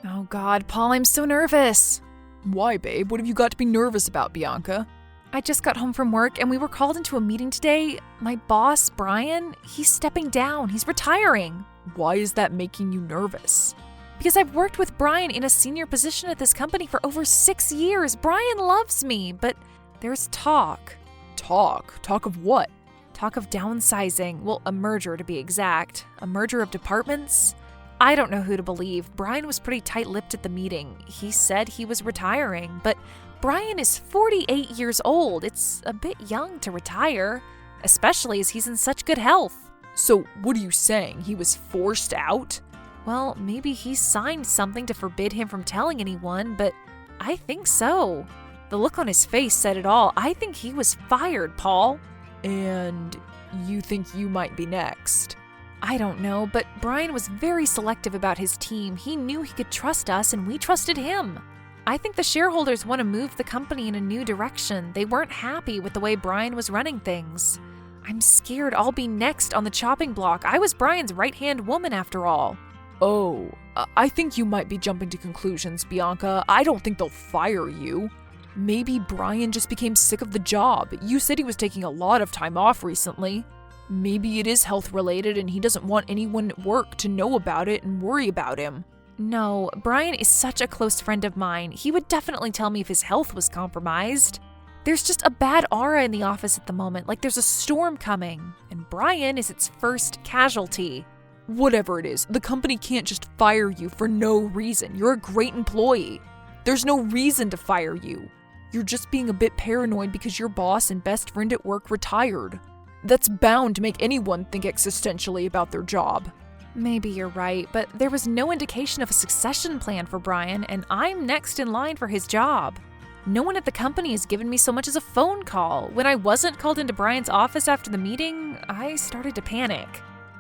Oh God, Paul, I'm so nervous. Why, babe? What have you got to be nervous about, Bianca? I just got home from work and we were called into a meeting today. My boss, Brian, he's stepping down. He's retiring. Why is that making you nervous? Because I've worked with Brian in a senior position at this company for over 6 years. Brian loves me, but there's talk. Talk? Talk of what? Talk of downsizing. Well, a merger to be exact. A merger of departments? I don't know who to believe. Brian was pretty tight-lipped at the meeting. He said he was retiring, but Brian is 48 years old. It's a bit young to retire, especially as he's in such good health. So, what are you saying? He was forced out? Well, maybe he signed something to forbid him from telling anyone, but I think so. The look on his face said it all. I think he was fired, Paul. And you think you might be next? I don't know, but Brian was very selective about his team. He knew he could trust us, and we trusted him. I think the shareholders want to move the company in a new direction. They weren't happy with the way Brian was running things. I'm scared I'll be next on the chopping block. I was Brian's right-hand woman after all. Oh, I think you might be jumping to conclusions, Bianca. I don't think they'll fire you. Maybe Brian just became sick of the job. You said he was taking a lot of time off recently. Maybe it is health-related and he doesn't want anyone at work to know about it and worry about him. No, Brian is such a close friend of mine. He would definitely tell me if his health was compromised. There's just a bad aura in the office at the moment, like there's a storm coming, and Brian is its first casualty. Whatever it is, the company can't just fire you for no reason. You're a great employee. There's no reason to fire you. You're just being a bit paranoid because your boss and best friend at work retired. That's bound to make anyone think existentially about their job. Maybe you're right, but there was no indication of a succession plan for Brian, and I'm next in line for his job. No one at the company has given me so much as a phone call. When I wasn't called into Brian's office after the meeting, I started to panic.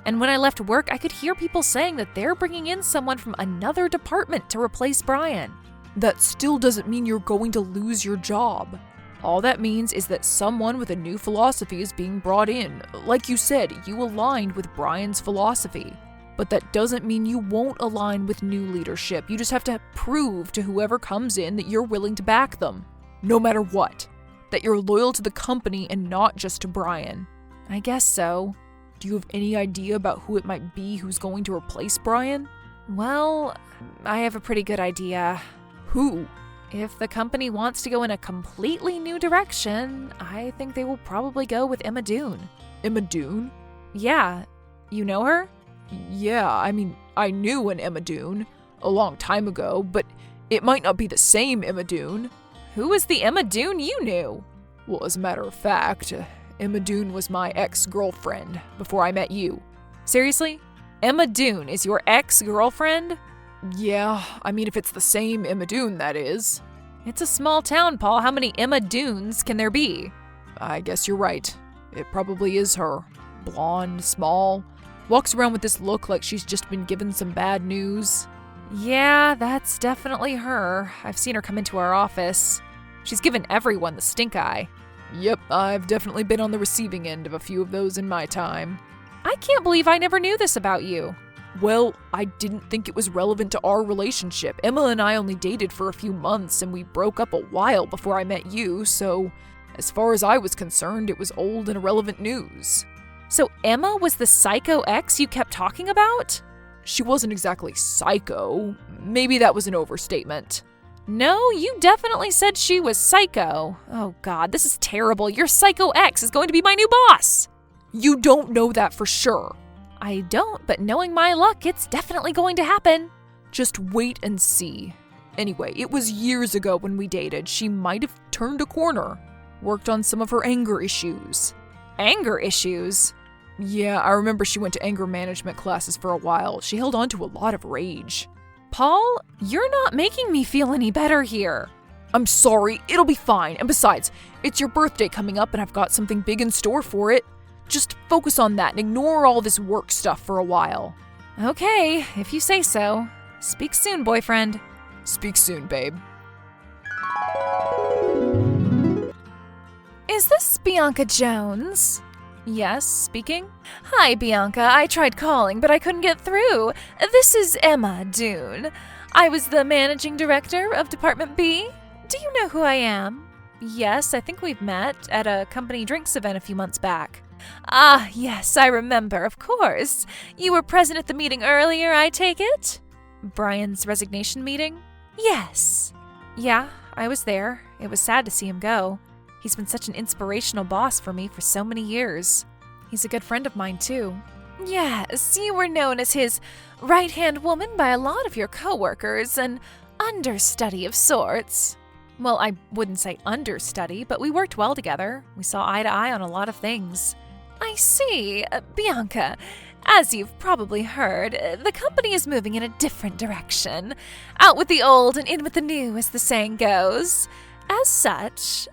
And when I left work, I could hear people saying that they're bringing in someone from another department to replace Brian. That still doesn't mean you're going to lose your job. All that means is that someone with a new philosophy is being brought in. Like you said, you aligned with Brian's philosophy. But that doesn't mean you won't align with new leadership. You just have to prove to whoever comes in that you're willing to back them, no matter what. That you're loyal to the company and not just to Brian. I guess so. Do you have any idea about who it might be who's going to replace Brian? Well, I have a pretty good idea. Who? If the company wants to go in a completely new direction, I think they will probably go with Emma Dune. Emma Dune? Yeah. You know her? Yeah, I knew an Emma Dune a long time ago, but it might not be the same Emma Dune. Who was the Emma Dune you knew? Well, as a matter of fact, Emma Dune was my ex-girlfriend before I met you. Seriously? Emma Dune is your ex-girlfriend? Yeah, if it's the same Emma Dune, that is. It's a small town, Paul. How many Emma Dunes can there be? I guess you're right. It probably is her. Blonde, small, walks around with this look like she's just been given some bad news. Yeah, that's definitely her. I've seen her come into our office. She's given everyone the stink eye. Yep, I've definitely been on the receiving end of a few of those in my time. I can't believe I never knew this about you. Well, I didn't think it was relevant to our relationship. Emma and I only dated for a few months and we broke up a while before I met you, so as far as I was concerned, it was old and irrelevant news. So Emma was the psycho ex you kept talking about? She wasn't exactly psycho. Maybe that was an overstatement. No, you definitely said she was psycho. Oh God, this is terrible. Your psycho ex is going to be my new boss. You don't know that for sure. I don't, but knowing my luck, it's definitely going to happen. Just wait and see. Anyway, it was years ago when we dated. She might have turned a corner. Worked on some of her anger issues. Anger issues? Yeah, I remember she went to anger management classes for a while. She held on to a lot of rage. Paul, you're not making me feel any better here. I'm sorry, it'll be fine. And besides, it's your birthday coming up and I've got something big in store for it. Just focus on that and ignore all this work stuff for a while. Okay, if you say so. Speak soon, boyfriend. Speak soon, babe. Is this Bianca Jones? Yes, speaking? Hi, Bianca. I tried calling, but I couldn't get through. This is Emma Dune. I was the managing director of Department B. Do you know who I am? Yes, I think we've met at a company drinks event a few months back. Ah, yes, I remember, of course. You were present at the meeting earlier, I take it? Brian's resignation meeting? Yes. Yeah, I was there. It was sad to see him go. He's been such an inspirational boss for me for so many years. He's a good friend of mine, too. Yes, you were known as his right-hand woman by a lot of your coworkers, an understudy of sorts. Well, I wouldn't say understudy, but we worked well together. We saw eye to eye on a lot of things. I see. Bianca, as you've probably heard, the company is moving in a different direction. Out with the old and in with the new, as the saying goes. As such,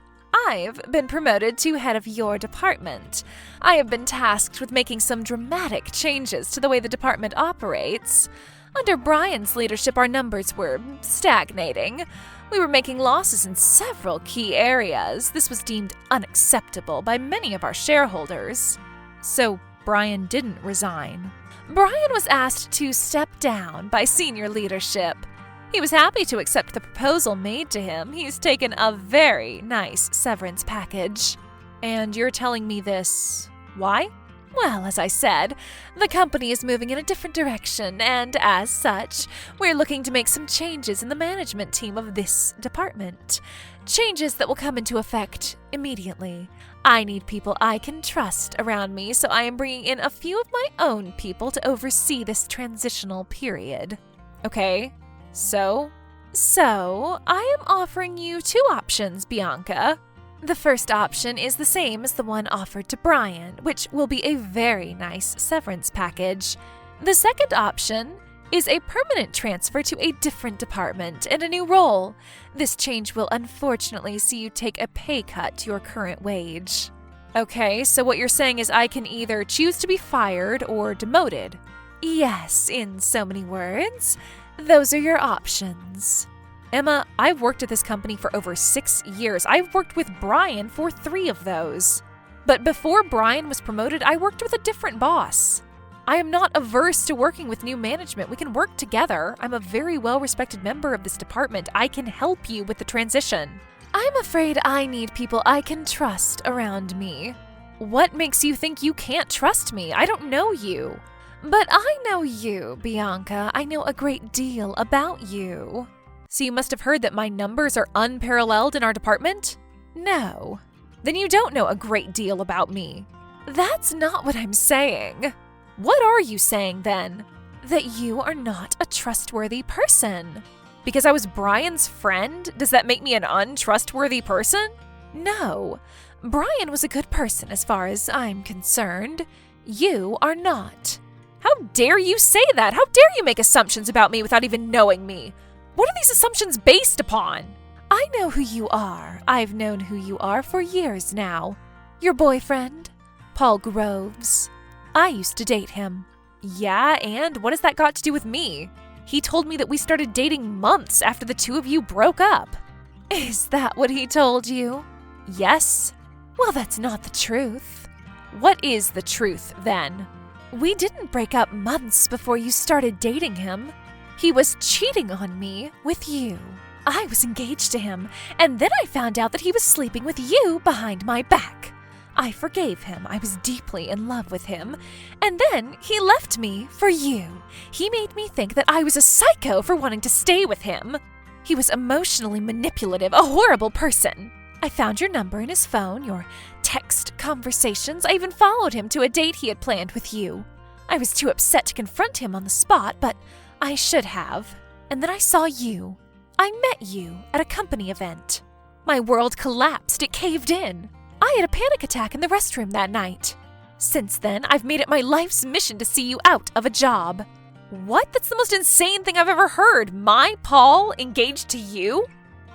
I've been promoted to head of your department. I have been tasked with making some dramatic changes to the way the department operates. Under Brian's leadership, our numbers were stagnating. We were making losses in several key areas. This was deemed unacceptable by many of our shareholders. So Brian didn't resign. Brian was asked to step down by senior leadership. He was happy to accept the proposal made to him. He's taken a very nice severance package. And you're telling me this, why? Well, as I said, the company is moving in a different direction, and as such, we're looking to make some changes in the management team of this department. Changes that will come into effect immediately. I need people I can trust around me, so I am bringing in a few of my own people to oversee this transitional period. Okay, so I am offering you two options, Bianca. The first option is the same as the one offered to Brian, which will be a very nice severance package. The second option is a permanent transfer to a different department and a new role. This change will unfortunately see you take a pay cut to your current wage. Okay, so what you're saying is I can either choose to be fired or demoted. Yes, in so many words. Those are your options. Emma, I've worked at this company for over 6 years. I've worked with Brian for 3 of those. But before Brian was promoted, I worked with a different boss. I am not averse to working with new management. We can work together. I'm a very well-respected member of this department. I can help you with the transition. I'm afraid I need people I can trust around me. What makes you think you can't trust me? I don't know you. But I know you, Bianca. I know a great deal about you. So you must have heard that my numbers are unparalleled in our department? No. Then you don't know a great deal about me. That's not what I'm saying. What are you saying then? That you are not a trustworthy person. Because I was Brian's friend, does that make me an untrustworthy person? No. Brian was a good person as far as I'm concerned. You are not. How dare you say that? How dare you make assumptions about me without even knowing me? What are these assumptions based upon? I know who you are. I've known who you are for years now. Your boyfriend, Paul Groves. I used to date him. Yeah, and what has that got to do with me? He told me that we started dating months after the two of you broke up. Is that what he told you? Yes. Well, that's not the truth. What is the truth, then? We didn't break up months before you started dating him. He was cheating on me with you. I was engaged to him, and then I found out that he was sleeping with you behind my back. I forgave him. I was deeply in love with him. And then he left me for you. He made me think that I was a psycho for wanting to stay with him. He was emotionally manipulative, a horrible person. I found your number in his phone, your text conversations. I even followed him to a date he had planned with you. I was too upset to confront him on the spot, but I should have. And then I saw you. I met you at a company event. My world collapsed. It caved in. I had a panic attack in the restroom that night. Since then, I've made it my life's mission to see you out of a job. What? That's the most insane thing I've ever heard. My Paul engaged to you?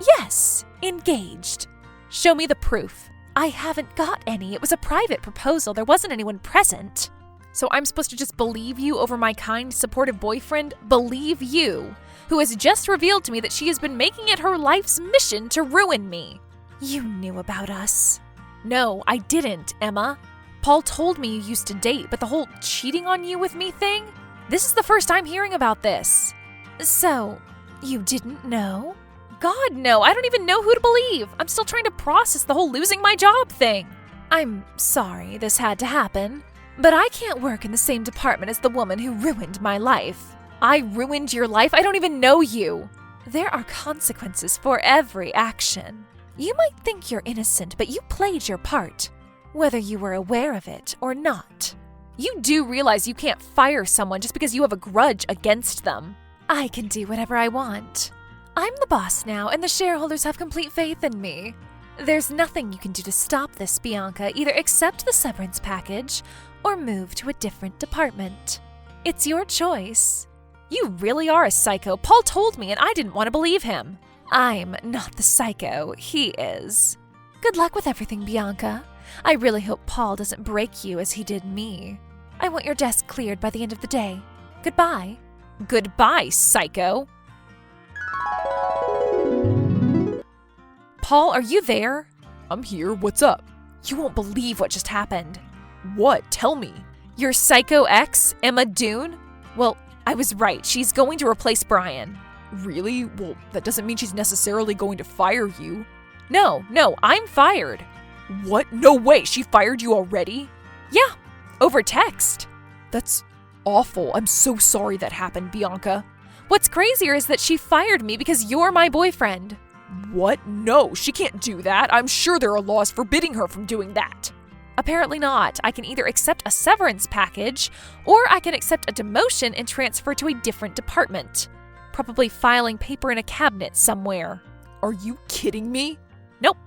Yes, engaged. Show me the proof. I haven't got any. It was a private proposal. There wasn't anyone present. So I'm supposed to just believe you over my kind, supportive boyfriend? Believe you, who has just revealed to me that she has been making it her life's mission to ruin me. You knew about us. No, I didn't, Emma. Paul told me you used to date, but the whole cheating on you with me thing? This is the first I'm hearing about this. So, you didn't know? God, no, I don't even know who to believe. I'm still trying to process the whole losing my job thing. I'm sorry this had to happen, but I can't work in the same department as the woman who ruined my life. I ruined your life? I don't even know you. There are consequences for every action. You might think you're innocent, but you played your part, whether you were aware of it or not. You do realize you can't fire someone just because you have a grudge against them. I can do whatever I want. I'm the boss now, and the shareholders have complete faith in me. There's nothing you can do to stop this, Bianca. Either accept the severance package or move to a different department. It's your choice. You really are a psycho. Paul told me, and I didn't want to believe him. I'm not the psycho. He is. Good luck with everything, Bianca. I really hope Paul doesn't break you as he did me. I want your desk cleared by the end of the day. Goodbye. Goodbye, psycho. Paul, are you there? I'm here. What's up? You won't believe what just happened. What? Tell me. Your psycho ex, Emma Dune? Well, I was right. She's going to replace Brian. Really? Well, that doesn't mean she's necessarily going to fire you. No, I'm fired. What? No way. She fired you already? Yeah, over text. That's awful. I'm so sorry that happened, Bianca. What's crazier is that she fired me because you're my boyfriend. What? No, she can't do that. I'm sure there are laws forbidding her from doing that. Apparently not. I can either accept a severance package, or I can accept a demotion and transfer to a different department. Probably filing paper in a cabinet somewhere. Are you kidding me? Nope.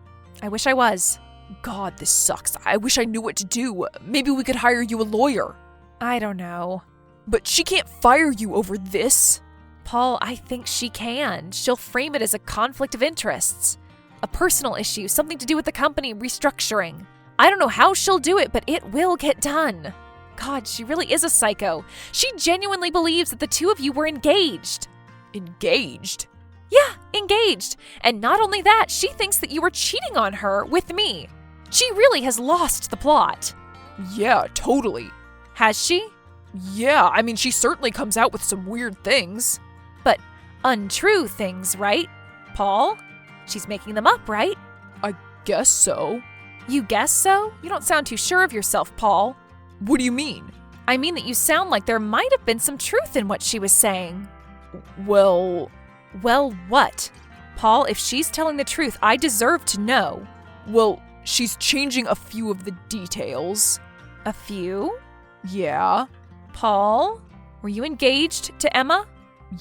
I wish I was. God, this sucks. I wish I knew what to do. Maybe we could hire you a lawyer. I don't know. But she can't fire you over this. Paul, I think she can. She'll frame it as a conflict of interests. A personal issue, something to do with the company restructuring. I don't know how she'll do it, but it will get done. God, she really is a psycho. She genuinely believes that the two of you were engaged. Engaged? Yeah, engaged. And not only that, she thinks that you were cheating on her with me. She really has lost the plot. Yeah, totally. Has she? Yeah, I mean, she certainly comes out with some weird things. But untrue things, right, Paul? She's making them up, right? I guess so. You guess so? You don't sound too sure of yourself, Paul. What do you mean? I mean that you sound like there might have been some truth in what she was saying. Well, what? Paul, if she's telling the truth, I deserve to know. Well, she's changing a few of the details. A few? Yeah. Paul, were you engaged to Emma?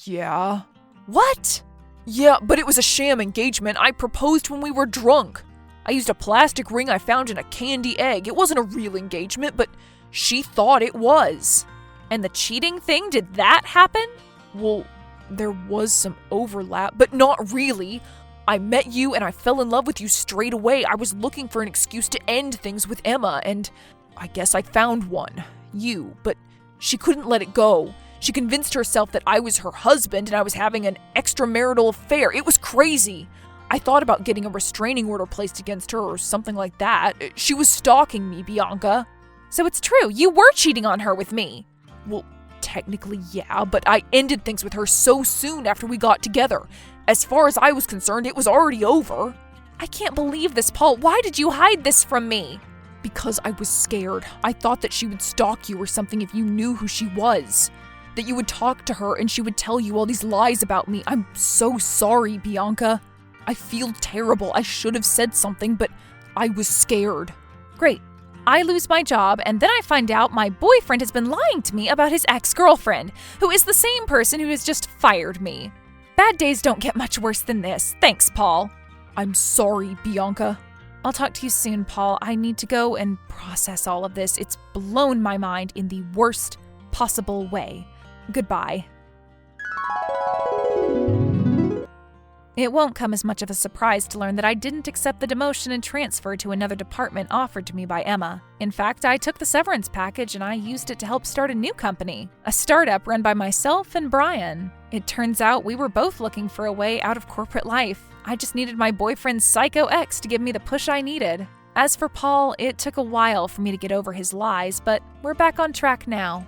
Yeah. What? Yeah, but it was a sham engagement. I proposed when we were drunk. I used a plastic ring I found in a candy egg. It wasn't a real engagement, but she thought it was. And the cheating thing, did that happen? Well, there was some overlap, but not really. I met you and I fell in love with you straight away. I was looking for an excuse to end things with Emma, and I guess I found one. You, but she couldn't let it go. She convinced herself that I was her husband and I was having an extramarital affair. It was crazy. I thought about getting a restraining order placed against her or something like that. She was stalking me, Bianca. So it's true, you were cheating on her with me. Well, technically, yeah, but I ended things with her so soon after we got together. As far as I was concerned, it was already over. I can't believe this, Paul. Why did you hide this from me? Because I was scared. I thought that she would stalk you or something if you knew who she was. That you would talk to her and she would tell you all these lies about me. I'm so sorry, Bianca. I feel terrible. I should have said something, but I was scared. Great. I lose my job, and then I find out my boyfriend has been lying to me about his ex-girlfriend, who is the same person who has just fired me. Bad days don't get much worse than this. Thanks, Paul. I'm sorry, Bianca. I'll talk to you soon, Paul. I need to go and process all of this. It's blown my mind in the worst possible way. Goodbye. It won't come as much of a surprise to learn that I didn't accept the demotion and transfer to another department offered to me by Emma. In fact, I took the severance package and I used it to help start a new company, a startup run by myself and Brian. It turns out we were both looking for a way out of corporate life. I just needed my boyfriend's psycho ex to give me the push I needed. As for Paul, it took a while for me to get over his lies, but we're back on track now.